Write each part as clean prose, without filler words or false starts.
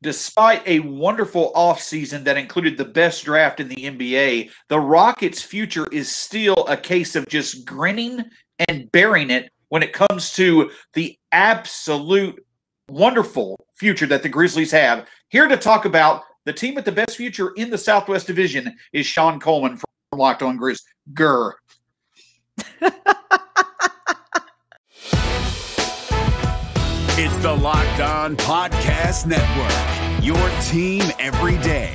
Despite a wonderful offseason that included the best draft in the NBA, the Rockets' future is still a case of just grinning and bearing it when it comes to the absolute wonderful future that the Grizzlies have. Here to talk about the team with the best future in the Southwest Division is Shawn Coleman from Locked On Grizz. Grr. It's the Locked On Podcast Network, your team every day.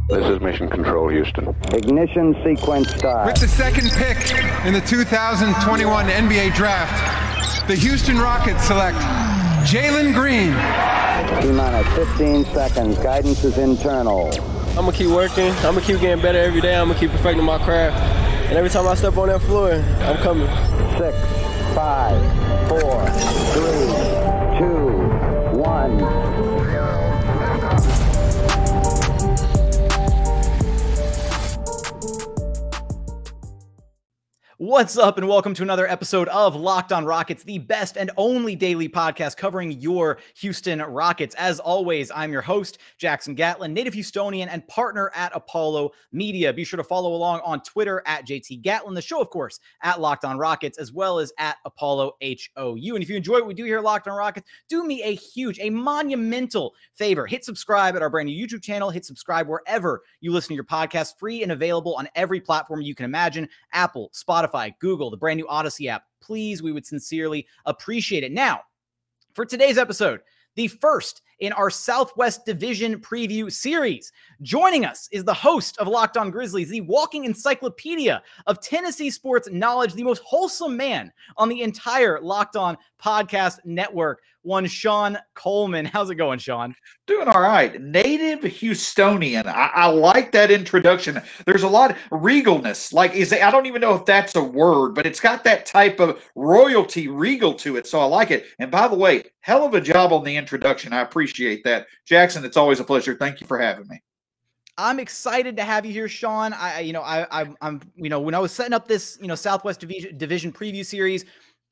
This is Mission Control, Houston. Ignition sequence start. With the second pick in the 2021 NBA Draft, the Houston Rockets select Jalen Green. T-minus 15 seconds. Guidance is internal. I'm going to keep working. I'm going to keep getting better every day. I'm going to keep perfecting my craft. And every time I step on that floor, I'm coming. 6, 5, 4, 3, 2, 1. What's up, and welcome to another episode of Locked On Rockets, the best and only daily podcast covering your Houston Rockets. As always, I'm your host, Jackson Gatlin, native Houstonian and partner at Apollo Media. Be sure to follow along on Twitter at JT Gatlin, the show, of course, at Locked On Rockets, as well as at Apollo HOU. And if you enjoy what we do here at Locked On Rockets, do me a monumental favor. Hit subscribe at our brand new YouTube channel. Hit subscribe wherever you listen to your podcast, free and available on every platform you can imagine: Apple, Spotify, Google, the brand new Odyssey app. Please, we would sincerely appreciate it. Now, for today's episode, the first in our Southwest Division preview series. Joining us is the host of Locked On Grizzlies, the walking encyclopedia of Tennessee sports knowledge, the most wholesome man on the entire Locked On podcast network, one Shawn Coleman. How's it going, Shawn? Doing all right. Native Houstonian. I like that introduction. There's a lot of regalness. I don't even know if that's a word, but it's got that type of royalty regal to it. So I like it. And by the way, hell of a job on the introduction. I appreciate that. Jackson, it's always a pleasure. Thank you for having me. I'm excited to have you here, Shawn. I'm when I was setting up this, Southwest Division preview series,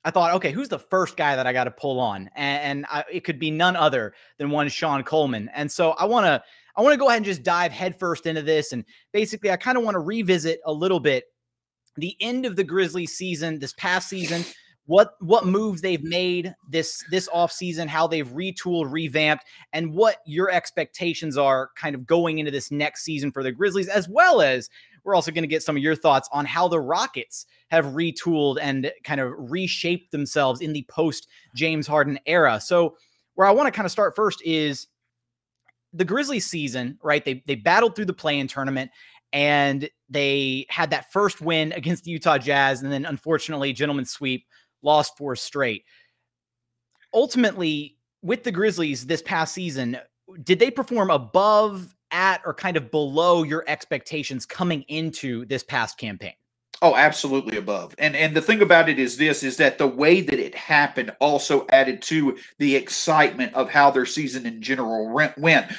I thought, okay, who's the first guy that I got to pull on? And it could be none other than one Shawn Coleman. And so I want to go ahead and just dive headfirst into this. And basically, I kind of want to revisit a little bit the end of the Grizzlies season, this past season, what moves they've made this offseason, how they've retooled, revamped, and what your expectations are kind of going into this next season for the Grizzlies, as well as we're also going to get some of your thoughts on how the Rockets have retooled and kind of reshaped themselves in the post-James Harden era. So where I want to kind of start first is the Grizzlies season, right? They battled through the play-in tournament, and they had that first win against the Utah Jazz, and then unfortunately, gentleman's sweep, lost 4 straight. Ultimately, with the Grizzlies this past season, did they perform above, at, or kind of below your expectations coming into this past campaign? Oh, absolutely above. And the thing about it is that the way that it happened also added to the excitement of how their season in general went.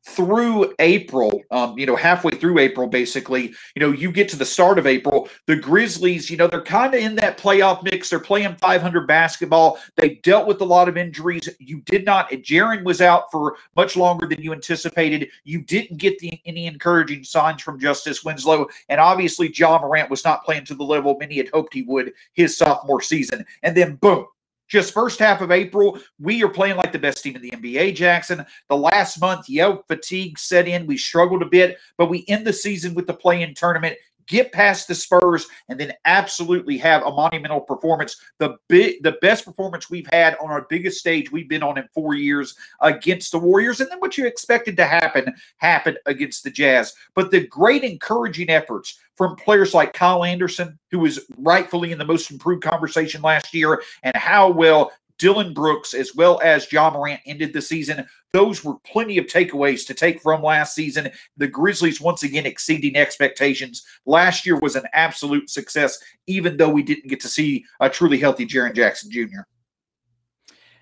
Through April, halfway through April, basically, you get to the start of April, the Grizzlies, they're kind of in that playoff mix. They're playing 500 basketball. They dealt with a lot of injuries. Jaren was out for much longer than you anticipated. You didn't get any encouraging signs from Justice Winslow. And obviously, Ja Morant was not playing to the level many had hoped he would his sophomore season. And then boom, just first half of April, we are playing like the best team in the NBA, Jackson. The last month, fatigue set in. We struggled a bit, but we end the season with the play-in tournament, get past the Spurs, and then absolutely have a monumental performance. The best performance we've had on our biggest stage we've been on in 4 years against the Warriors. And then what you expected to happen happened against the Jazz. But the great encouraging efforts from players like Kyle Anderson, who was rightfully in the most improved conversation last year, and how well Dylan Brooks as well as Ja Morant ended the season. Those were plenty of takeaways to take from last season. The Grizzlies once again exceeding expectations. Last year was an absolute success, even though we didn't get to see a truly healthy Jaren Jackson Jr.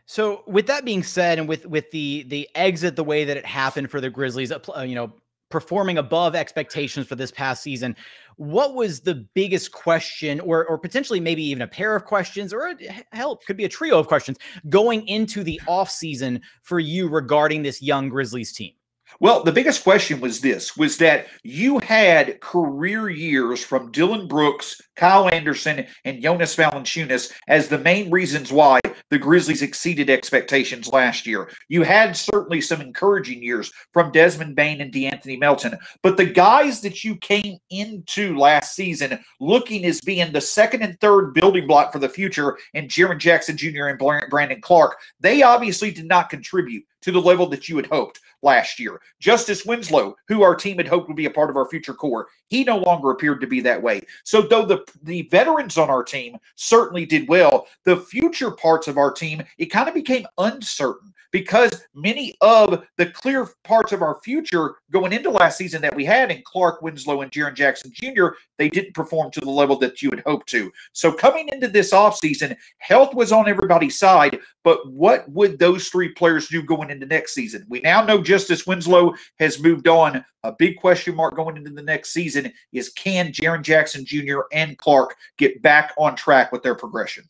So with that being said, and with the exit the way that it happened for the Grizzlies, performing above expectations for this past season. What was the biggest question, or potentially maybe even a pair of questions, or hell, could be a trio of questions going into the offseason for you regarding this young Grizzlies team? Well, the biggest question was that you had career years from Dylan Brooks, Kyle Anderson, and Jonas Valanciunas as the main reasons why the Grizzlies exceeded expectations last year. You had certainly some encouraging years from Desmond Bane and DeAnthony Melton, but the guys that you came into last season looking as being the second and third building block for the future in Jaren Jackson Jr. and Brandon Clark, they obviously did not contribute to the level that you had hoped last year. Justice Winslow, who our team had hoped would be a part of our future core, he no longer appeared to be that way. So though the veterans on our team certainly did well, the future parts of our team, it kind of became uncertain because many of the clear parts of our future going into last season that we had in Clark, Winslow, and Jaren Jackson Jr., they didn't perform to the level that you had hoped to. So coming into this offseason, health was on everybody's side, but what would those three players do going into next season? We now know Justice Winslow has moved on. A big question mark going into the next season is, can Jaren Jackson Jr. and Clark get back on track with their progression?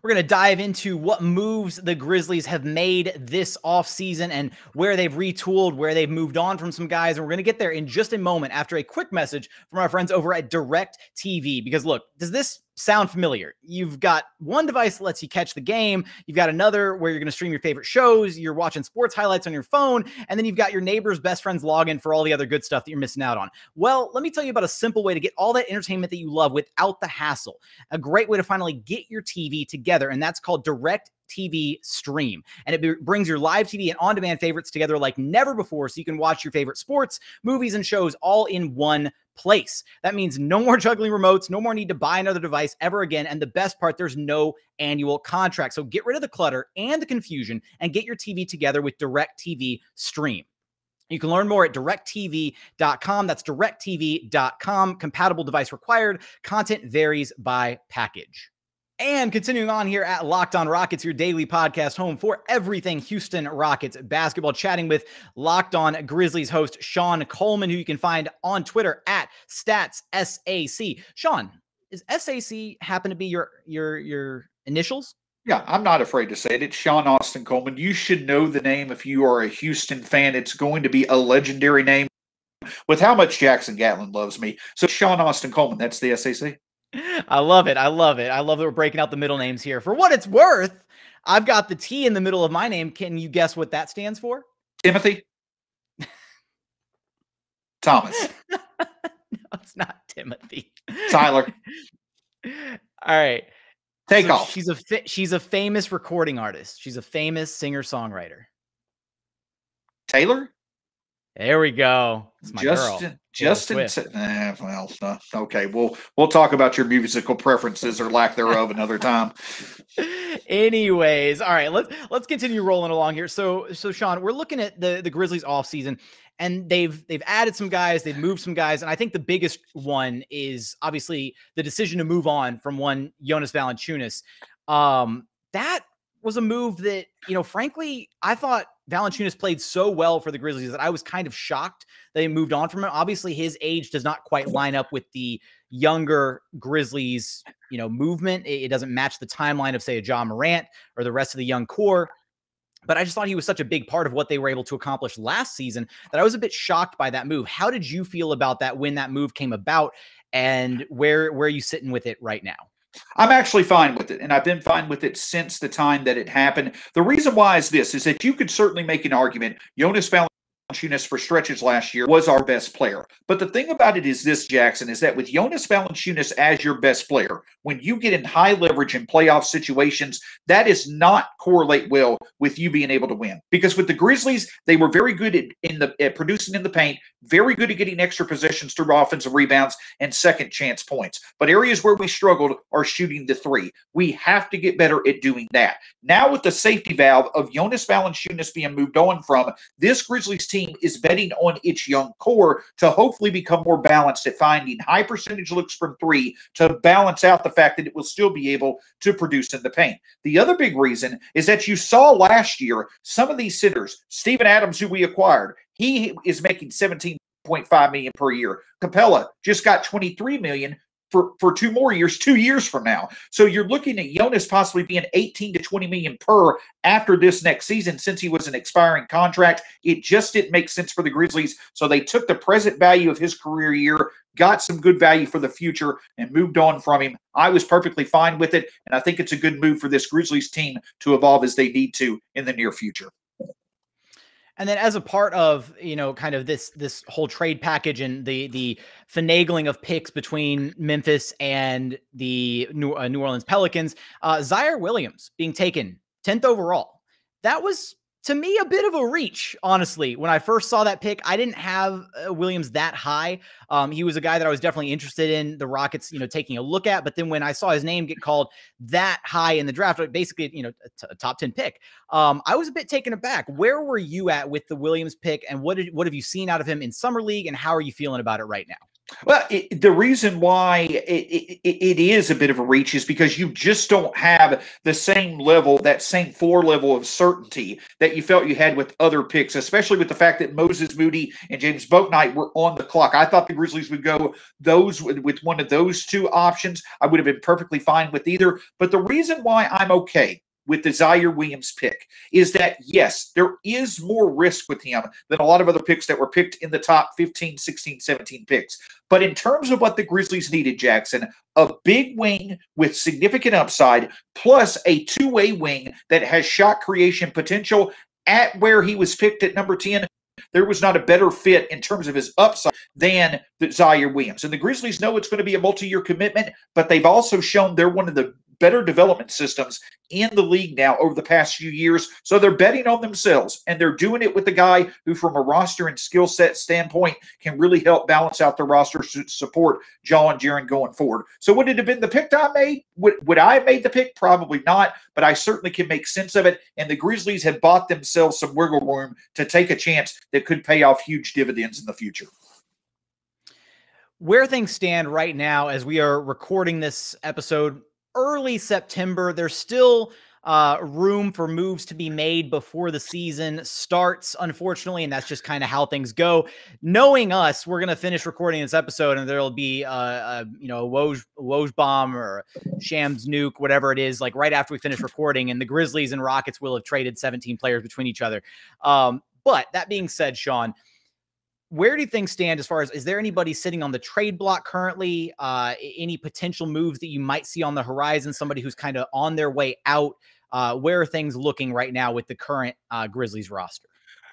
We're going to dive into what moves the Grizzlies have made this offseason and where they've retooled, where they've moved on from some guys. And we're going to get there in just a moment after a quick message from our friends over at DirecTV. Because look, does this sound familiar? You've got one device that lets you catch the game. You've got another where you're going to stream your favorite shows. You're watching sports highlights on your phone. And then you've got your neighbor's best friend's login for all the other good stuff that you're missing out on. Well, let me tell you about a simple way to get all that entertainment that you love without the hassle. A great way to finally get your TV together. And that's called DirecTV Stream. And it brings your live TV and on-demand favorites together like never before, so you can watch your favorite sports, movies, and shows all in one place. That means no more juggling remotes, no more need to buy another device ever again. And the best part, there's no annual contract. So get rid of the clutter and the confusion and get your TV together with DirecTV Stream. You can learn more at directtv.com. That's directtv.com. Compatible device required. Content varies by package. And continuing on here at Locked On Rockets, your daily podcast home for everything Houston Rockets basketball, chatting with Locked On Grizzlies host Shawn Coleman, who you can find on Twitter at StatsSAC. Shawn, is SAC happen to be your initials? Yeah, I'm not afraid to say it. It's Shawn Austin Coleman. You should know the name if you are a Houston fan. It's going to be a legendary name with how much Jackson Gatlin loves me. So Shawn Austin Coleman, that's the SAC. I love it. I love it. I love that we're breaking out the middle names here. For what it's worth, I've got the T in the middle of my name. Can you guess what that stands for? Timothy. Thomas. No, it's not Timothy. Tyler. All right. Take off. She's a famous recording artist. She's a famous singer-songwriter. Taylor? There we go. It's my Justin. girl. Okay. We'll talk about your musical preferences or lack thereof another time. Anyways, all right, let's continue rolling along here. So Shawn, we're looking at the Grizzlies offseason, and they've added some guys, they've moved some guys, and I think the biggest one is obviously the decision to move on from one Jonas Valanciunas. That was a move that, frankly, I thought Valanciunas played so well for the Grizzlies that I was kind of shocked they moved on from him. Obviously, his age does not quite line up with the younger Grizzlies, movement. It doesn't match the timeline of, say, a Ja Morant or the rest of the young core. But I just thought he was such a big part of what they were able to accomplish last season that I was a bit shocked by that move. How did you feel about that when that move came about, and where are you sitting with it right now? I'm actually fine with it, and I've been fine with it since the time that it happened. The reason why is that you could certainly make an argument Jonas Valanciunas for stretches last year was our best player. But the thing about it is this, Jackson, is that with Jonas Valanciunas as your best player, when you get in high leverage in playoff situations, that does not correlate well with you being able to win. Because with the Grizzlies, they were very good at producing in the paint, very good at getting extra possessions through offensive rebounds and second chance points. But areas where we struggled are shooting the three. We have to get better at doing that. Now with the safety valve of Jonas Valanciunas being moved on from, this Grizzlies team is betting on its young core to hopefully become more balanced at finding high percentage looks from three to balance out the fact that it will still be able to produce in the paint. The other big reason is that you saw last year some of these sitters, Steven Adams, who we acquired, He is making $17.5 million per year. Capella just got $23 million for 2 more years, 2 years from now. So you're looking at Jonas possibly being 18 to 20 million per after this next season, since he was an expiring contract. It just didn't make sense for the Grizzlies. So they took the present value of his career year, got some good value for the future, and moved on from him. I was perfectly fine with it, and I think it's a good move for this Grizzlies team to evolve as they need to in the near future. And then as a part of, kind of this whole trade package and the finagling of picks between Memphis and the New Orleans Pelicans, Zaire Williams being taken 10th overall. That was, to me, a bit of a reach, honestly. When I first saw that pick, I didn't have Williams that high. He was a guy that I was definitely interested in the Rockets, taking a look at. But then when I saw his name get called that high in the draft, basically, a top 10 pick, I was a bit taken aback. Where were you at with the Williams pick, and what have you seen out of him in Summer League, and how are you feeling about it right now? Well, the reason why it is a bit of a reach is because you just don't have the same level, that same floor level of certainty that you felt you had with other picks, especially with the fact that Moses Moody and James Bouknight were on the clock. I thought the Grizzlies would go with one of those two options. I would have been perfectly fine with either. But the reason why I'm okay with the Zaire Williams pick is that, yes, there is more risk with him than a lot of other picks that were picked in the top 15, 16, 17 picks. But in terms of what the Grizzlies needed, Jackson, a big wing with significant upside, plus a two-way wing that has shot creation potential at where he was picked at number 10, there was not a better fit in terms of his upside than the Zaire Williams. And the Grizzlies know it's going to be a multi-year commitment, but they've also shown they're one of the better development systems in the league now over the past few years. So they're betting on themselves, and they're doing it with the guy who, from a roster and skill set standpoint, can really help balance out the roster to support Ja and Jaren going forward. So would it have been the pick I made? Would I have made the pick? Probably not, but I certainly can make sense of it. And the Grizzlies have bought themselves some wiggle room to take a chance that could pay off huge dividends in the future. Where things stand right now as we are recording this episode, early September, there's still room for moves to be made before the season starts, unfortunately, and that's just kind of how things go. Knowing us, we're going to finish recording this episode, and there'll be a Woj bomb or Shams nuke, whatever it is, like right after we finish recording, and the Grizzlies and Rockets will have traded 17 players between each other. But that being said, Shawn, where do things stand as far as, is there anybody sitting on the trade block currently? Any potential moves that you might see on the horizon? Somebody who's kind of on their way out? Where are things looking right now with the current Grizzlies roster?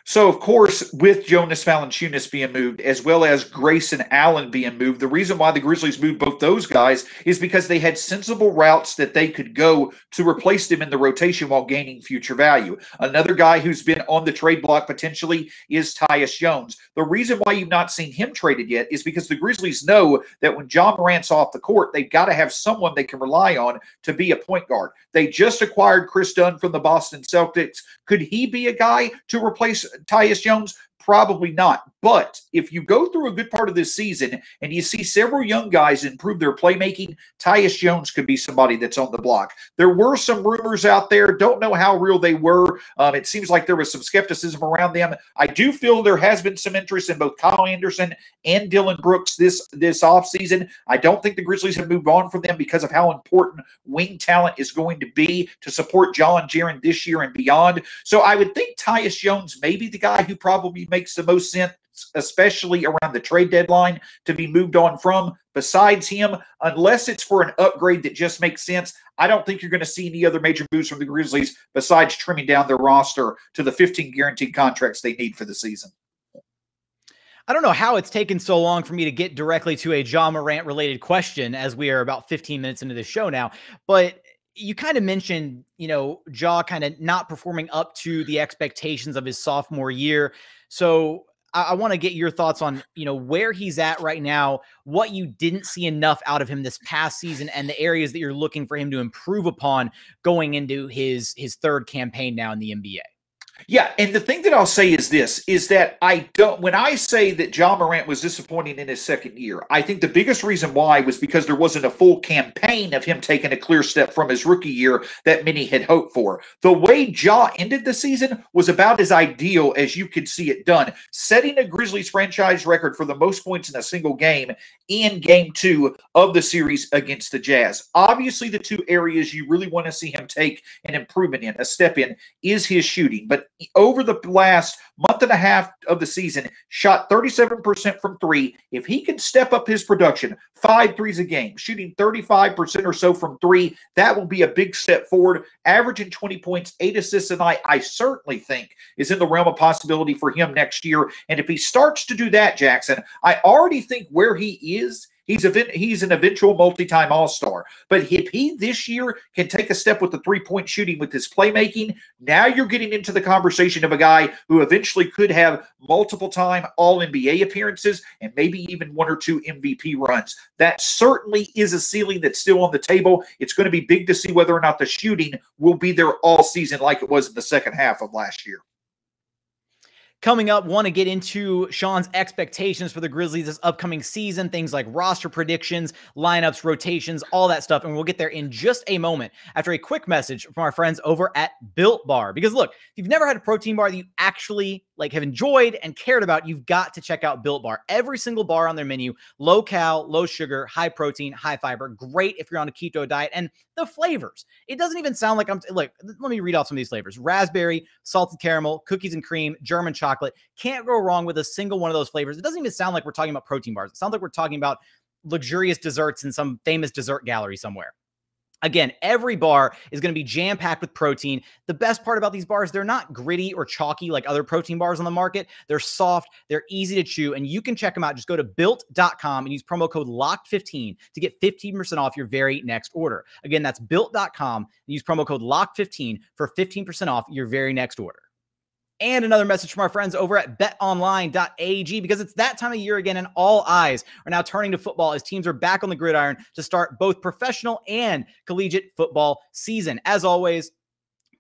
So, of course, with Jonas Valanciunas being moved, as well as Grayson Allen being moved, the reason why the Grizzlies moved both those guys is because they had sensible routes that they could go to replace them in the rotation while gaining future value. Another guy who's been on the trade block potentially is Tyus Jones. The reason why you've not seen him traded yet is because the Grizzlies know that when Ja Morant's off the court, they've got to have someone they can rely on to be a point guard. They just acquired Chris Dunn from the Boston Celtics. Could he be a guy to replace Tyus Jones? Probably not. But if you go through a good part of this season and you see several young guys improve their playmaking, Tyus Jones could be somebody that's on the block. There were some rumors out there. Don't know how real they were. It seems like there was some skepticism around them. I do feel there has been some interest in both Kyle Anderson and Dillon Brooks this offseason. I don't think the Grizzlies have moved on from them because of how important wing talent is going to be to support Ja and Jaren this year and beyond. So I would think Tyus Jones may be the guy who probably makes the most sense, especially around the trade deadline, to be moved on from. Besides him, unless it's for an upgrade that just makes sense, I don't think you're going to see any other major moves from the Grizzlies besides trimming down their roster to the 15 guaranteed contracts they need for the season. I don't know how it's taken so long for me to get directly to a Ja Morant related question, as we are about 15 minutes into the show now, but you kind of mentioned, Ja kind of not performing up to the expectations of his sophomore year. So I want to get your thoughts on, where he's at right now, what you didn't see enough out of him this past season, and the areas that you're looking for him to improve upon going into his third campaign now in the NBA. Yeah, and the thing that I'll say is this, is that when I say that Ja Morant was disappointing in his second year, I think the biggest reason why was because there wasn't a full campaign of him taking a clear step from his rookie year that many had hoped for. The way Ja ended the season was about as ideal as you could see it done, setting a Grizzlies franchise record for the most points in a single game in Game 2 of the series against the Jazz. Obviously, the two areas you really want to see him take an improvement in, a step in, is his shooting. But over the last month and a half of the season, shot 37% from three. If he can step up his production, 5 threes a game, shooting 35% or so from three, that will be a big step forward. Averaging 20 points, 8 assists a night, I certainly think is in the realm of possibility for him next year. And if he starts to do that, Jackson, I already think where he is, he's an eventual multi-time All-Star. But if he this year can take a step with the three-point shooting with his playmaking, now you're getting into the conversation of a guy who eventually could have multiple-time All-NBA appearances and maybe even 1 or 2 MVP runs. That certainly is a ceiling that's still on the table. It's going to be big to see whether or not the shooting will be there all season like it was in the second half of last year. Coming up, want to get into Shawn's expectations for the Grizzlies this upcoming season, things like roster predictions, lineups, rotations, all that stuff. And we'll get there in just a moment after a quick message from our friends over at Built Bar. Because look, if you've never had a protein bar that you actually have enjoyed and cared about, you've got to check out Built Bar. Every single bar on their menu, low cal, low sugar, high protein, high fiber. Great if you're on a keto diet. And the flavors, it doesn't even sound like let me read off some of these flavors. Raspberry, salted caramel, cookies and cream, German chocolate. Can't go wrong with a single one of those flavors. It doesn't even sound like we're talking about protein bars. It sounds like we're talking about luxurious desserts in some famous dessert gallery somewhere. Again, every bar is going to be jam-packed with protein. The best part about these bars, they're not gritty or chalky like other protein bars on the market. They're soft, they're easy to chew, and you can check them out. Just go to built.com and use promo code LOCKED15 to get 15% off your very next order. Again, that's built.com and use promo code LOCKED15 for 15% off your very next order. And another message from our friends over at betonline.ag, because it's that time of year again, and all eyes are now turning to football as teams are back on the gridiron to start both professional and collegiate football season. As always,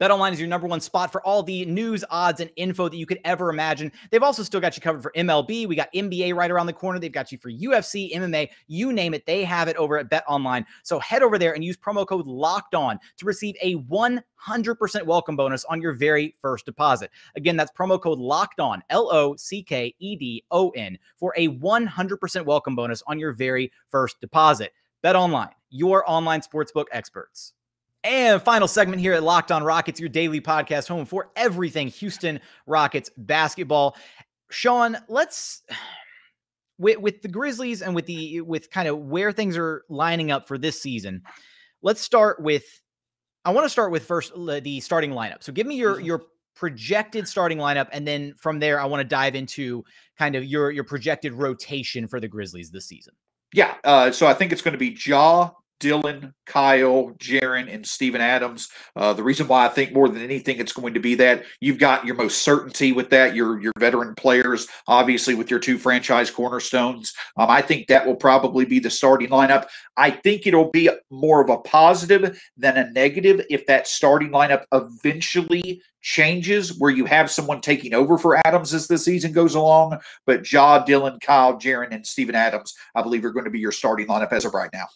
BetOnline is your number one spot for all the news, odds, and info that you could ever imagine. They've also still got you covered for MLB. We got NBA right around the corner. They've got you for UFC, MMA, you name it. They have it over at BetOnline. So head over there and use promo code LOCKEDON to receive a 100% welcome bonus on your very first deposit. Again, that's promo code LOCKEDON, LOCKEDON, for a 100% welcome bonus on your very first deposit. BetOnline, your online sportsbook experts. And final segment here at Locked On Rockets, your daily podcast home for everything Houston Rockets basketball. Shawn, let's with the Grizzlies and with kind of where things are lining up for this season. Let's start with, I want to start with first the starting lineup. So give me your projected starting lineup, and then from there I want to dive into kind of your projected rotation for the Grizzlies this season. Yeah, so I think it's going to be Ja, Dylan, Kyle, Jaren, and Steven Adams. The reason why I think more than anything it's going to be that you've got your most certainty with that, your veteran players, obviously with your 2 franchise cornerstones. I think that will probably be the starting lineup. I think it'll be more of a positive than a negative if that starting lineup eventually changes where you have someone taking over for Adams as the season goes along. But Ja, Dylan, Kyle, Jaren, and Steven Adams, I believe are going to be your starting lineup as of right now.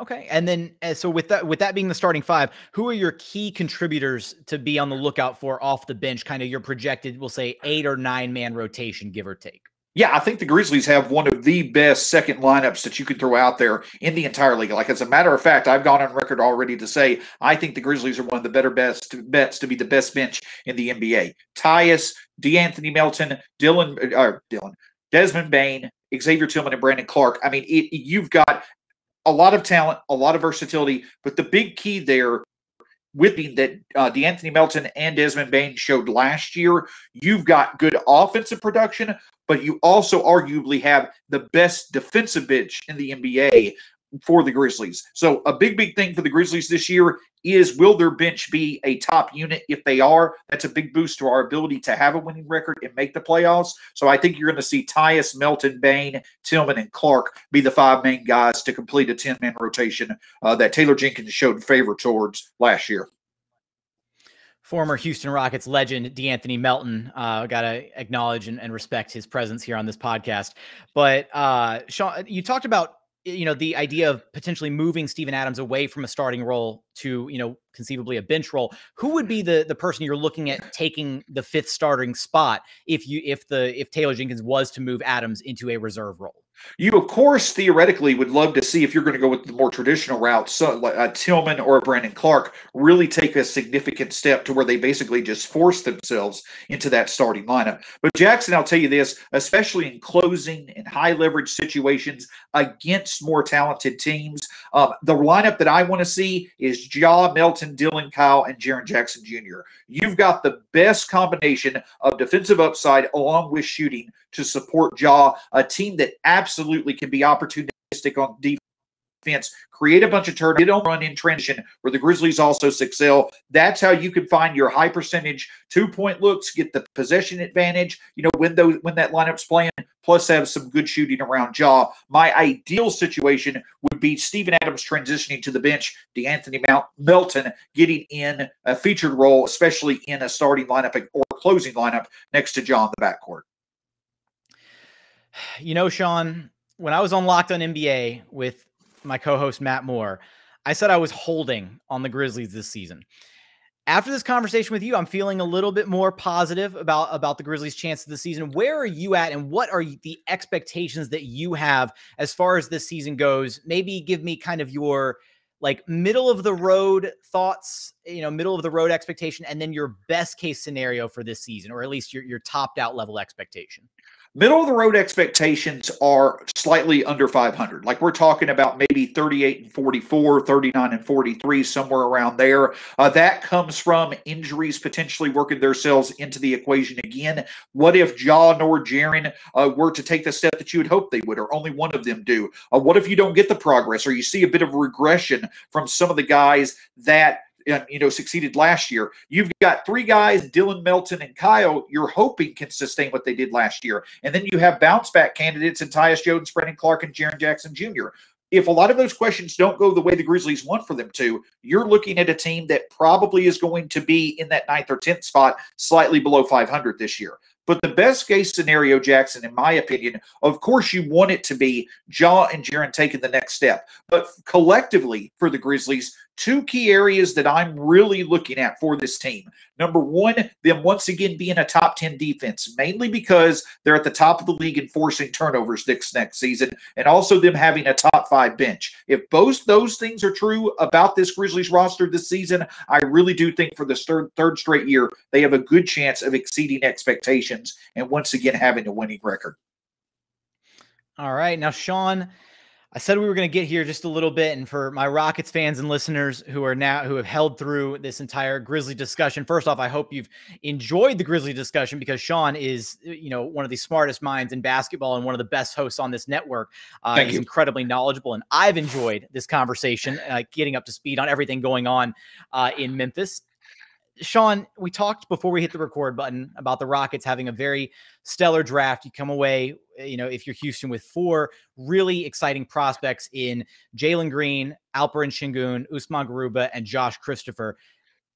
Okay. And then, so with that being the starting 5, who are your key contributors to be on the lookout for off the bench, kind of your projected, we'll say 8 or 9 man rotation, give or take? Yeah, I think the Grizzlies have one of the best second lineups that you could throw out there in the entire league. Like, as a matter of fact, I've gone on record already to say I think the Grizzlies are one of the better best bets to be the best bench in the NBA. Tyus, DeAnthony Melton, Desmond Bane, Xavier Tillman, and Brandon Clark. I mean, you've got a lot of talent, a lot of versatility, but the big key there with that DeAnthony Melton and Desmond Bane showed last year, you've got good offensive production, but you also arguably have the best defensive bench in the NBA for the Grizzlies. So a big thing for the Grizzlies this year is, will their bench be a top unit? If they are, that's a big boost to our ability to have a winning record and make the playoffs. So I think you're going to see Tyus, Melton, Bane, Tillman, and Clark be the 5 main guys to complete a 10-man rotation that Taylor Jenkins showed favor towards last year. Former Houston Rockets legend DeAnthony Melton. Got to acknowledge and respect his presence here on this podcast. But Shawn, you talked about the idea of potentially moving Steven Adams away from a starting role to conceivably a bench role. Who would be the person you're looking at taking the fifth starting spot if Taylor Jenkins was to move Adams into a reserve role? You, of course, theoretically would love to see, if you're going to go with the more traditional route, so like Tillman or Brandon Clark really take a significant step to where they basically just force themselves into that starting lineup. But Jackson, I'll tell you this, especially in closing and high leverage situations against more talented teams, the lineup that I want to see is Ja, Melton, Dylan Kyle, and Jaren Jackson Jr. You've got the best combination of defensive upside along with shooting to support Ja, a team that absolutely can be opportunistic on defense, create a bunch of turnovers, get on run in transition where the Grizzlies also excel. That's how you can find your high percentage 2-point looks, get the possession advantage, when that lineup's playing, plus have some good shooting around Ja. My ideal situation would be Steven Adams transitioning to the bench, DeAnthony Melton getting in a featured role, especially in a starting lineup or closing lineup next to Ja in the backcourt. Shawn, when I was on Locked On NBA with my co-host Matt Moore, I said I was holding on the Grizzlies this season. After this conversation with you, I'm feeling a little bit more positive about the Grizzlies' chances this season. Where are you at, and what are the expectations that you have as far as this season goes? Maybe give me kind of your middle of the road thoughts, middle of the road expectation, and then your best case scenario for this season, or at least your topped out level expectation. Middle of the road expectations are slightly under 500. Like we're talking about maybe 38-44, 39-43, somewhere around there. That comes from injuries potentially working themselves into the equation again. What if Ja nor Jaren were to take the step that you would hope they would, or only one of them do? What if you don't get the progress, or you see a bit of regression from some of the guys that succeeded last year? You've got three guys, Dylan, Melton, and Kyle, you're hoping can sustain what they did last year. And then you have bounce back candidates in Tyus Jones, Brandon Clark, and Jaren Jackson Jr. If a lot of those questions don't go the way the Grizzlies want for them to, you're looking at a team that probably is going to be in that 9th or 10th spot, slightly below 500 this year. But the best case scenario, Jackson, in my opinion, of course you want it to be Ja and Jaren taking the next step. But collectively for the Grizzlies, two key areas that I'm really looking at for this team. Number one, them once again being a top 10 defense, mainly because they're at the top of the league in forcing turnovers this next season, and also them having a top 5 bench. If both those things are true about this Grizzlies roster this season, I really do think for the third straight year, they have a good chance of exceeding expectations and once again having a winning record. All right. Now, Shawn, I said we were going to get here just a little bit, and for my Rockets fans and listeners who have held through this entire Grizzly discussion, first off, I hope you've enjoyed the Grizzly discussion, because Shawn is, one of the smartest minds in basketball and one of the best hosts on this network. He's incredibly knowledgeable, and I've enjoyed this conversation, getting up to speed on everything going on in Memphis. Shawn, we talked before we hit the record button about the Rockets having a very stellar draft. You come away, if you're Houston, with 4 really exciting prospects in Jalen Green, Alperen Sengun, Usman Garuba, and Josh Christopher.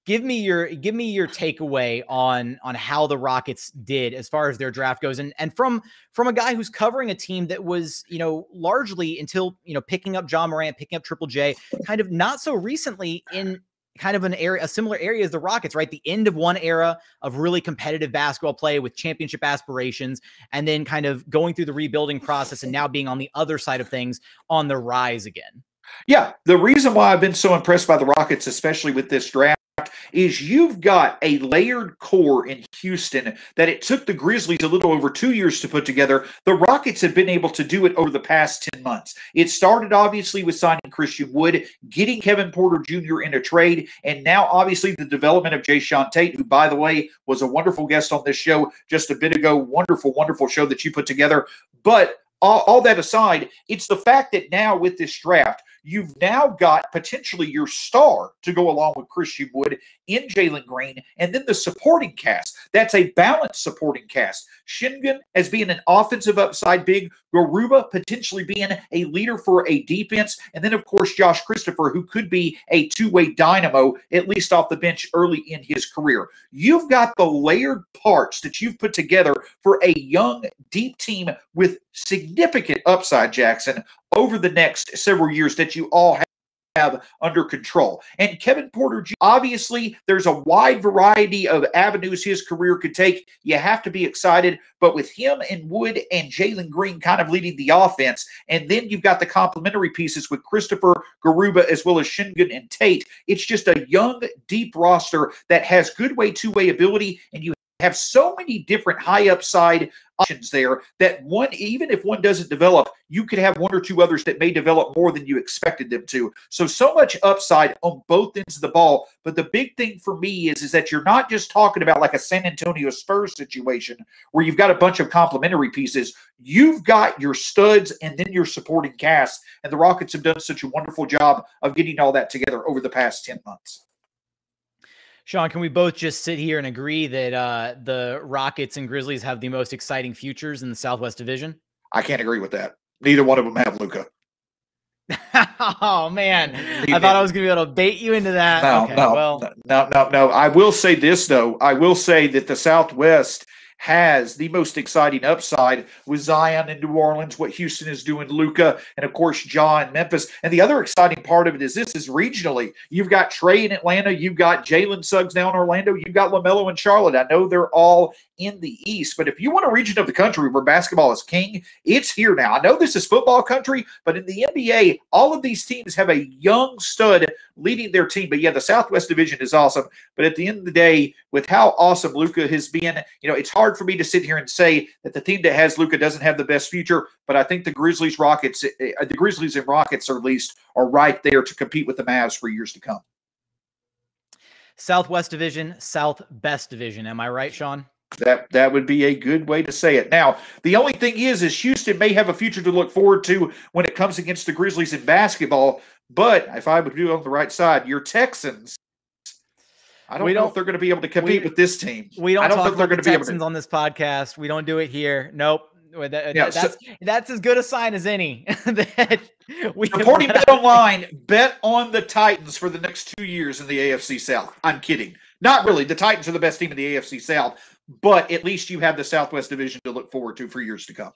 Give me your takeaway on how the Rockets did as far as their draft goes, and from a guy who's covering a team that was, largely until, picking up Ja Morant, picking up Triple J, kind of not so recently in kind of a similar area as the Rockets, right? The end of one era of really competitive basketball play with championship aspirations, and then kind of going through the rebuilding process and now being on the other side of things on the rise again. Yeah, the reason why I've been so impressed by the Rockets, especially with this draft, is you've got a layered core in Houston that it took the Grizzlies a little over 2 years to put together. The Rockets have been able to do it over the past 10 months. It started obviously with signing Christian Wood, getting Kevin Porter Jr. in a trade, and now obviously the development of Jae'Sean Tate, who, by the way, was a wonderful guest on this show just a bit ago. Wonderful, wonderful show that you put together. But all that aside, it's the fact that now with this draft, you've now got potentially your star to go along with Christian Wood in Jalen Green, and then the supporting cast. That's a balanced supporting cast. Shingun as being an offensive upside big, Garuba potentially being a leader for a defense, and then, of course, Josh Christopher, who could be a two-way dynamo, at least off the bench early in his career. You've got the layered parts that you've put together for a young, deep team with significant upside, Jackson, over the next several years that you all have under control. And Kevin Porter, obviously, there's a wide variety of avenues his career could take. You have to be excited, but with him and Wood and Jalen Green kind of leading the offense, and then you've got the complementary pieces with Christopher, Garuba, as well as Shingun and Tate. It's just a young, deep roster that has good two-way ability, and you have so many different high upside options there that one, even if one doesn't develop, you could have one or two others that may develop more than you expected them to. So much upside on both ends of the ball. But the big thing for me is that you're not just talking about like a San Antonio Spurs situation where you've got a bunch of complementary pieces. You've got your studs and then your supporting cast. And the Rockets have done such a wonderful job of getting all that together over the past 10 months. Shawn, can we both just sit here and agree that the Rockets and Grizzlies have the most exciting futures in the Southwest Division? I can't agree with that. Neither one of them have Luka. Oh, man. I thought I was going to be able to bait you into that. No. I will say this, though. I will say that the Southwest has the most exciting upside with Zion in New Orleans, what Houston is doing, Luka, and of course, Ja in Memphis. And the other exciting part of it is this is regionally. You've got Trey in Atlanta. You've got Jalen Suggs down in Orlando. You've got LaMelo in Charlotte. I know they're all in the East, but if you want a region of the country where basketball is king, it's here now. I know this is football country, but in the NBA, all of these teams have a young stud leading their team. But yeah, the Southwest Division is awesome. But at the end of the day, with how awesome Luka has been, it's hard for me to sit here and say that the team that has Luka doesn't have the best future. But I think the Grizzlies and Rockets at least are right there to compete with the Mavs for years to come. Southwest Division, South Best Division. Am I right, Shawn? That would be a good way to say it. Now, the only thing is Houston may have a future to look forward to when it comes against the Grizzlies in basketball. But if I would do it on the right side, your Texans, I don't know if they're going to be able to compete with this team. We don't talk about the Texans on this podcast. We don't do it here. Nope. That's as good a sign as any. Supporting Bet Online, bet on the Titans for the next 2 years in the AFC South. I'm kidding. Not really. The Titans are the best team in the AFC South, but at least you have the Southwest Division to look forward to for years to come.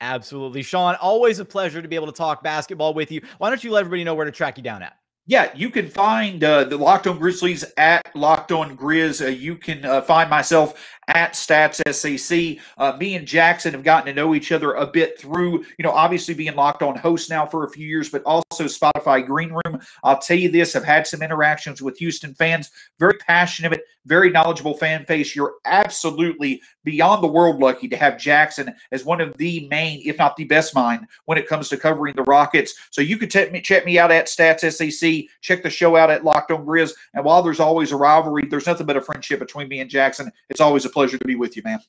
Absolutely. Shawn, always a pleasure to be able to talk basketball with you. Why don't you let everybody know where to track you down at? Yeah, you can find the Locked On Grizzlies at Locked On Grizz. You can find myself at Stats SAC. Me and Jackson have gotten to know each other a bit through, obviously being Locked On host now for a few years, but also Spotify Green Room. I'll tell you this, I've had some interactions with Houston fans, very passionate, very knowledgeable fan base. You're absolutely beyond the world lucky to have Jackson as one of the main, if not the best mind when it comes to covering the Rockets. So you can check me out at Stats SAC, check the show out at Locked On Grizz. And while there's always a rivalry, there's nothing but a friendship between me and Jackson. It's always a pleasure to be with you, man.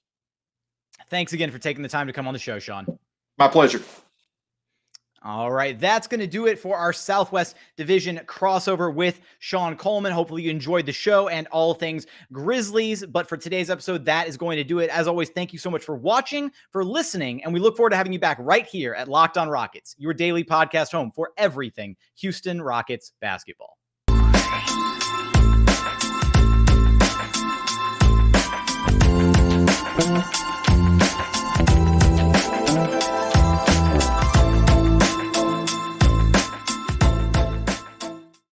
Thanks again for taking the time to come on the show, Shawn. My pleasure. All right, that's going to do it for our Southwest Division crossover with Shawn Coleman. Hopefully you enjoyed the show and all things Grizzlies. But for today's episode, that is going to do it. As always, thank you so much for watching, for listening, and we look forward to having you back right here at Locked On Rockets, your daily podcast home for everything Houston Rockets basketball.